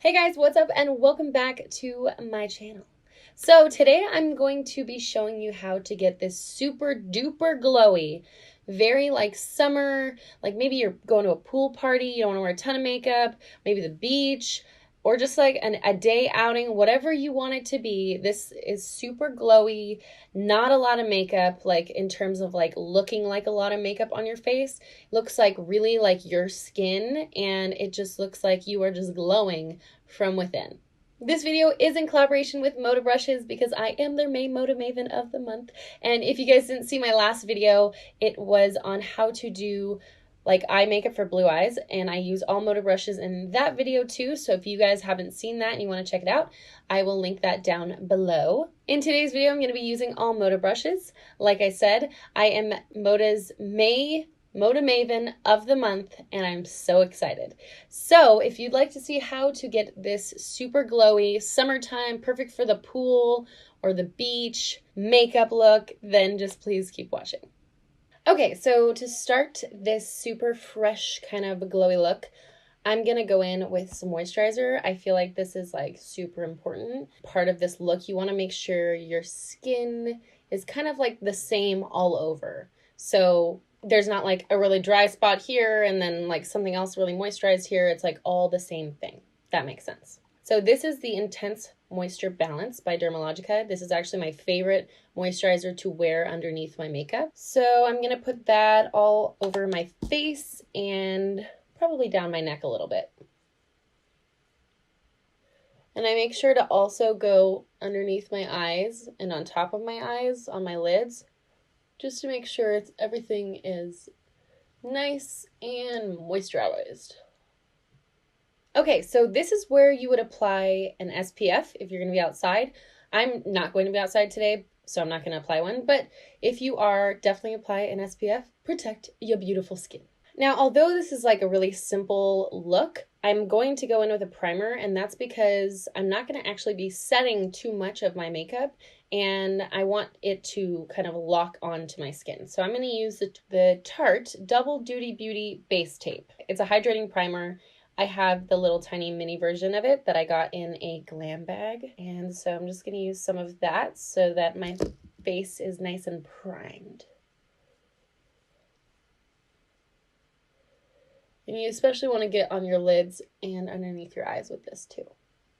Hey guys, what's up and welcome back to my channel. So today I'm going to be showing you how to get this super duper glowy, very like summer, like maybe you're going to a pool party, you don't want to wear a ton of makeup, maybe the beach, or just like a day outing, whatever you want it to be. This is super glowy, not a lot of makeup, like in terms of like looking like a lot of makeup on your face. Looks like really like your skin, and it just looks like you are just glowing from within. This video is in collaboration with Moda Brushes because I am their May Moda Maven of the month. And if you guys didn't see my last video, it was on how to do like eye makeup for blue eyes, and I use all Moda brushes in that video too. So if you guys haven't seen that and you want to check it out, I will link that down below. In today's video, I'm going to be using all Moda brushes. Like I said, I am Moda's May Moda Maven of the month, and I'm so excited. So if you'd like to see how to get this super glowy summertime, perfect for the pool or the beach makeup look, then just please keep watching. Okay, so to start this super fresh kind of glowy look, I'm going to go in with some moisturizer. I feel like this is like super important. Part of this look, you want to make sure your skin is kind of like the same all over. So there's not like a really dry spot here and then like something else really moisturized here. It's like all the same thing. That makes sense. So this is the Intense Moisture Balance by Dermalogica. This is actually my favorite moisturizer to wear underneath my makeup. So I'm going to put that all over my face and probably down my neck a little bit. And I make sure to also go underneath my eyes and on top of my eyes, on my lids, just to make sure everything is nice and moisturized. Okay, so this is where you would apply an SPF if you're going to be outside. I'm not going to be outside today, so I'm not going to apply one. But if you are, definitely apply an SPF. Protect your beautiful skin. Now, although this is like a really simple look, I'm going to go in with a primer, and that's because I'm not going to actually be setting too much of my makeup, and I want it to kind of lock onto my skin. So I'm going to use the Tarte Double Duty Beauty Base Tape. It's a hydrating primer. I have the little tiny mini version of it that I got in a glam bag. And so I'm just going to use some of that so that my face is nice and primed. And you especially want to get on your lids and underneath your eyes with this too.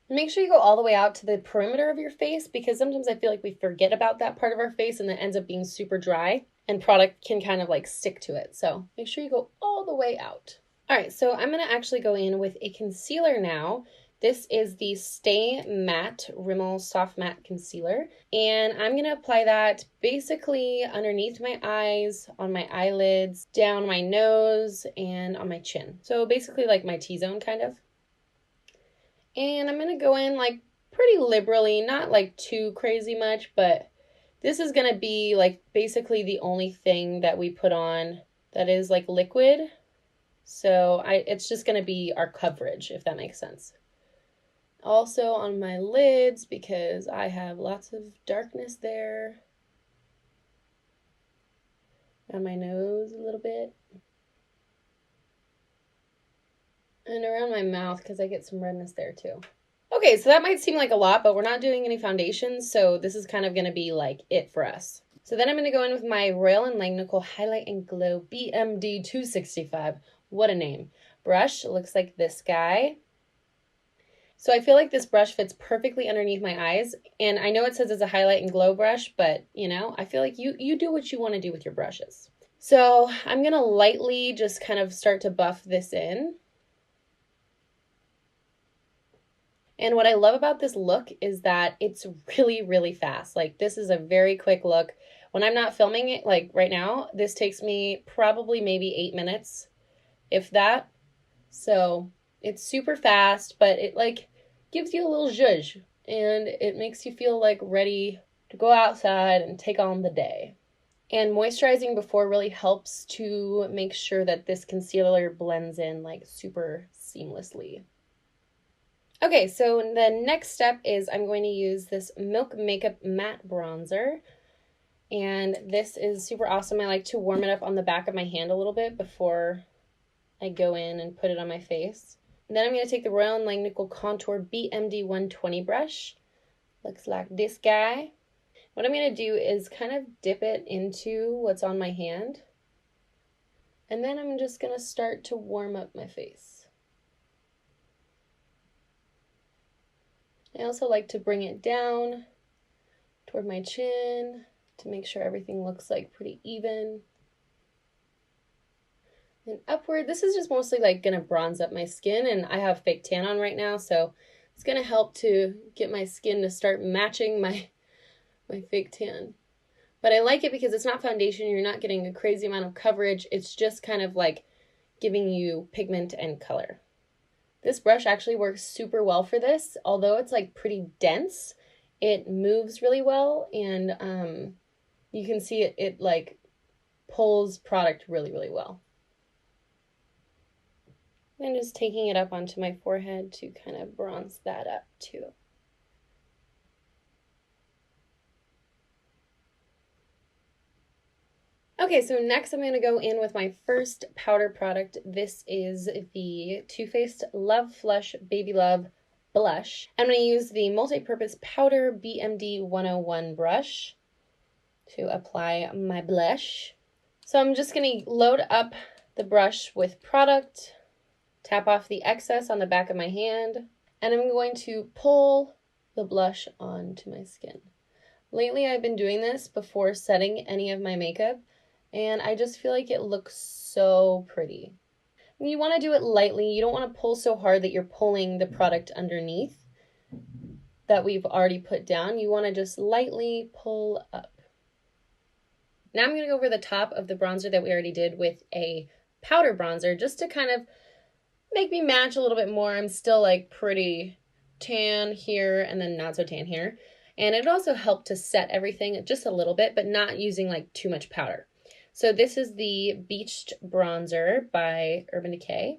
Make sure you go all the way out to the perimeter of your face, because sometimes I feel like we forget about that part of our face and it ends up being super dry and product can kind of like stick to it. So make sure you go all the way out. All right, so I'm going to actually go in with a concealer now. This is the Stay Matte Rimmel Soft Matte Concealer, and I'm going to apply that basically underneath my eyes, on my eyelids, down my nose, and on my chin. So basically like my T-zone kind of. And I'm going to go in like pretty liberally, not like too crazy much, but this is going to be like basically the only thing that we put on that is like liquid. So it's just going to be our coverage, if that makes sense. Also on my lids, because I have lots of darkness there. On my nose a little bit. And around my mouth, because I get some redness there too. Okay, so that might seem like a lot, but we're not doing any foundations, so this is kind of going to be like it for us. So then I'm going to go in with my Royal & Langnickel Highlight and Glow BMD 265. What a name. Brush looks like this guy. So I feel like this brush fits perfectly underneath my eyes. And I know it says it's a highlight and glow brush, but you know, I feel like you do what you want to do with your brushes. So I'm going to lightly just kind of start to buff this in. And what I love about this look is that it's really, really fast. Like this is a very quick look. When I'm not filming it, like right now, this takes me probably maybe 8 minutes. If that. So it's super fast, but it like gives you a little zhuzh and it makes you feel like ready to go outside and take on the day. And moisturizing before really helps to make sure that this concealer blends in like super seamlessly. Okay, so the next step is I'm going to use this Milk Makeup Matte Bronzer. And this is super awesome. I like to warm it up on the back of my hand a little bit before I go in and put it on my face. And then I'm going to take the Royal & Langnickel Contour BMD 120 brush. Looks like this guy. What I'm going to do is kind of dip it into what's on my hand. And then I'm just going to start to warm up my face. I also like to bring it down toward my chin to make sure everything looks like pretty even. And upward, this is just mostly like gonna bronze up my skin, and I have fake tan on right now, so it's gonna help to get my skin to start matching my fake tan. But I like it because it's not foundation, you're not getting a crazy amount of coverage, it's just kind of like giving you pigment and color. This brush actually works super well for this. Although it's like pretty dense, it moves really well, and you can see it like pulls product really, really well. And just taking it up onto my forehead to kind of bronze that up too. Okay, so next I'm going to go in with my first powder product. This is the Too Faced Love Flush Baby Love Blush. I'm going to use the multi-purpose powder BMD 101 brush to apply my blush. So I'm just going to load up the brush with product, tap off the excess on the back of my hand, and I'm going to pull the blush onto my skin. Lately I've been doing this before setting any of my makeup, and I just feel like it looks so pretty. You want to do it lightly. You don't want to pull so hard that you're pulling the product underneath that we've already put down. You want to just lightly pull up. Now I'm going to go over the top of the bronzer that we already did with a powder bronzer, just to kind of make me match a little bit more. I'm still like pretty tan here and then not so tan here. And it also helped to set everything just a little bit, but not using like too much powder. So this is the Beached Bronzer by Urban Decay.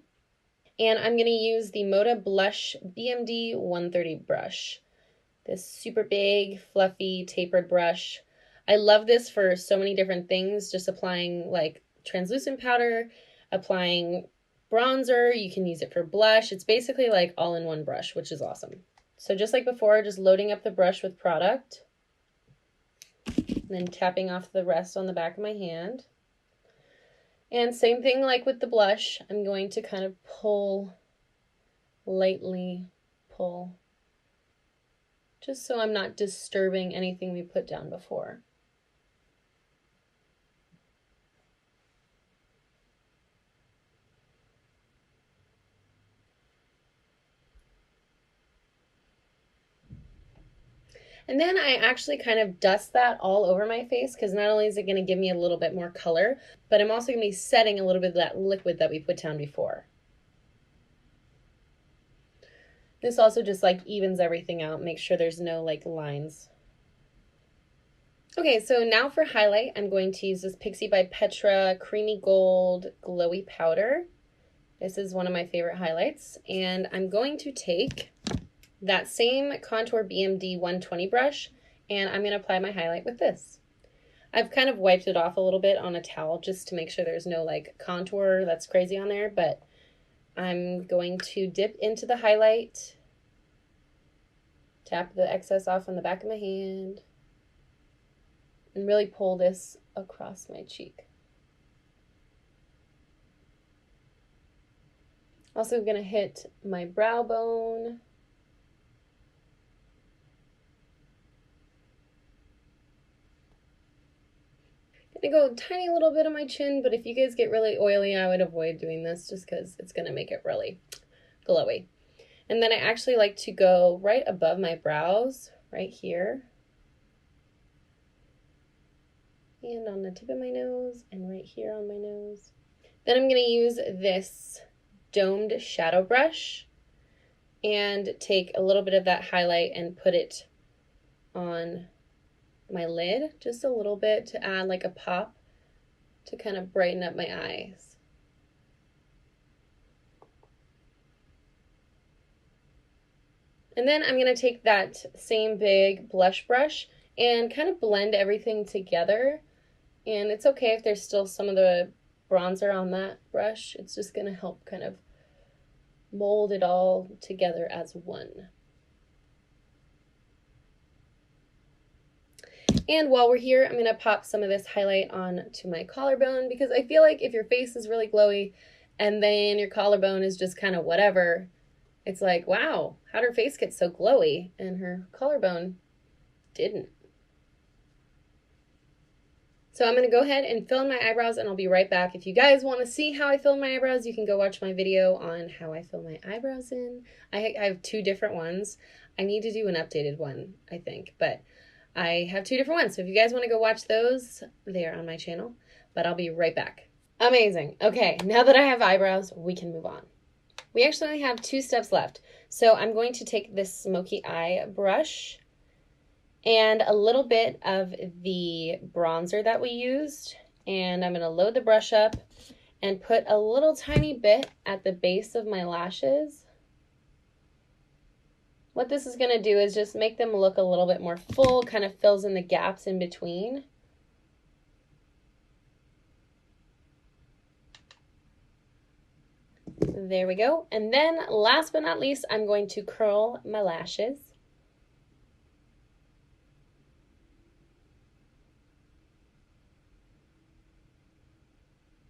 And I'm going to use the Moda Blush BMD 130 brush. This super big, fluffy, tapered brush. I love this for so many different things, just applying like translucent powder, applying bronzer, you can use it for blush. It's basically like all in one brush, which is awesome. So just like before, just loading up the brush with product, and then tapping off the rest on the back of my hand. And same thing like with the blush, I'm going to kind of pull, lightly pull, just so I'm not disturbing anything we put down before. And then I actually kind of dust that all over my face, because not only is it going to give me a little bit more color, but I'm also going to be setting a little bit of that liquid that we put down before. This also just like evens everything out, make sure there's no like lines. Okay, so now for highlight, I'm going to use this Pixi by Petra Creamy Gold Glowy Powder. This is one of my favorite highlights, and I'm going to take that same Contour BMD 120 brush, and I'm going to apply my highlight with this. I've kind of wiped it off a little bit on a towel just to make sure there's no like contour that's crazy on there, but I'm going to dip into the highlight, tap the excess off on the back of my hand, and really pull this across my cheek. Also going to hit my brow bone. I go a tiny little bit on my chin, but if you guys get really oily, I would avoid doing this just because it's going to make it really glowy. And then I actually like to go right above my brows, right here, and on the tip of my nose, and right here on my nose. Then I'm going to use this domed shadow brush and take a little bit of that highlight and put it on my lid, just a little bit, to add like a pop to kind of brighten up my eyes. And then I'm going to take that same big blush brush and kind of blend everything together. And it's okay if there's still some of the bronzer on that brush. It's just going to help kind of mold it all together as one. And while we're here, I'm going to pop some of this highlight on to my collarbone, because I feel like if your face is really glowy and then your collarbone is just kind of whatever, it's like, wow, how'd her face get so glowy and her collarbone didn't? So I'm going to go ahead and fill in my eyebrows, and I'll be right back. If you guys want to see how I fill in my eyebrows, you can go watch my video on how I fill my eyebrows in. I have 2 different ones. I need to do an updated one, I think, but I have 2 different ones. So if you guys want to go watch those, they are on my channel, but I'll be right back. Amazing. Okay, now that I have eyebrows, we can move on. We actually only have 2 steps left. So I'm going to take this smoky eye brush and a little bit of the bronzer that we used, and I'm going to load the brush up and put a little tiny bit at the base of my lashes. What this is going to do is just make them look a little bit more full, kind of fills in the gaps in between. There we go. And then last but not least, I'm going to curl my lashes.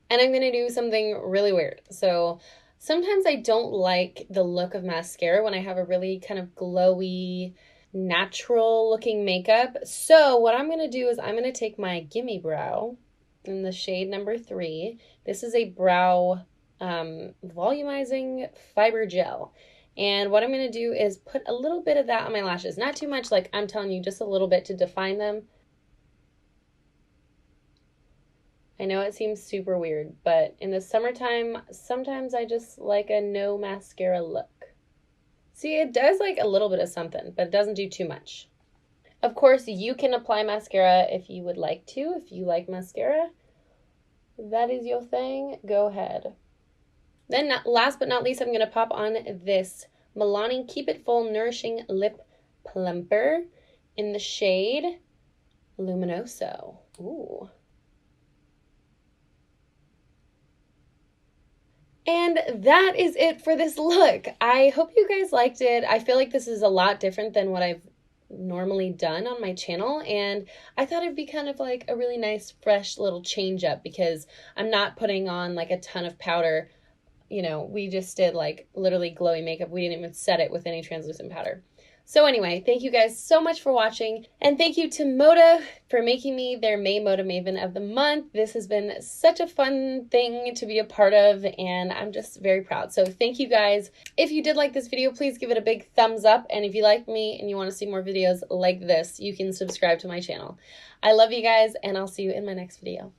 And I'm going to do something really weird. So sometimes I don't like the look of mascara when I have a really kind of glowy, natural looking makeup. So what I'm going to do is I'm going to take my Gimme Brow in the shade number 3. This is a brow volumizing fiber gel. And what I'm going to do is put a little bit of that on my lashes. Not too much, like I'm telling you, just a little bit to define them. I know it seems super weird, but in the summertime, sometimes I just like a no mascara look. See, it does like a little bit of something, but it doesn't do too much. Of course, you can apply mascara if you would like to. If you like mascara, if that is your thing, go ahead. Then last but not least, I'm going to pop on this Milani Keep It Full Nourishing Lip Plumper in the shade Luminoso. Ooh. And that is it for this look. I hope you guys liked it. I feel like this is a lot different than what I've normally done on my channel, and I thought it'd be kind of like a really nice fresh little change up, because I'm not putting on like a ton of powder. You know, we just did like literally glowy makeup. We didn't even set it with any translucent powder. So anyway, thank you guys so much for watching, and thank you to Moda for making me their May Moda Maven of the month. This has been such a fun thing to be a part of, and I'm just very proud. So thank you guys. If you did like this video, please give it a big thumbs up, and if you like me and you want to see more videos like this, you can subscribe to my channel. I love you guys, and I'll see you in my next video.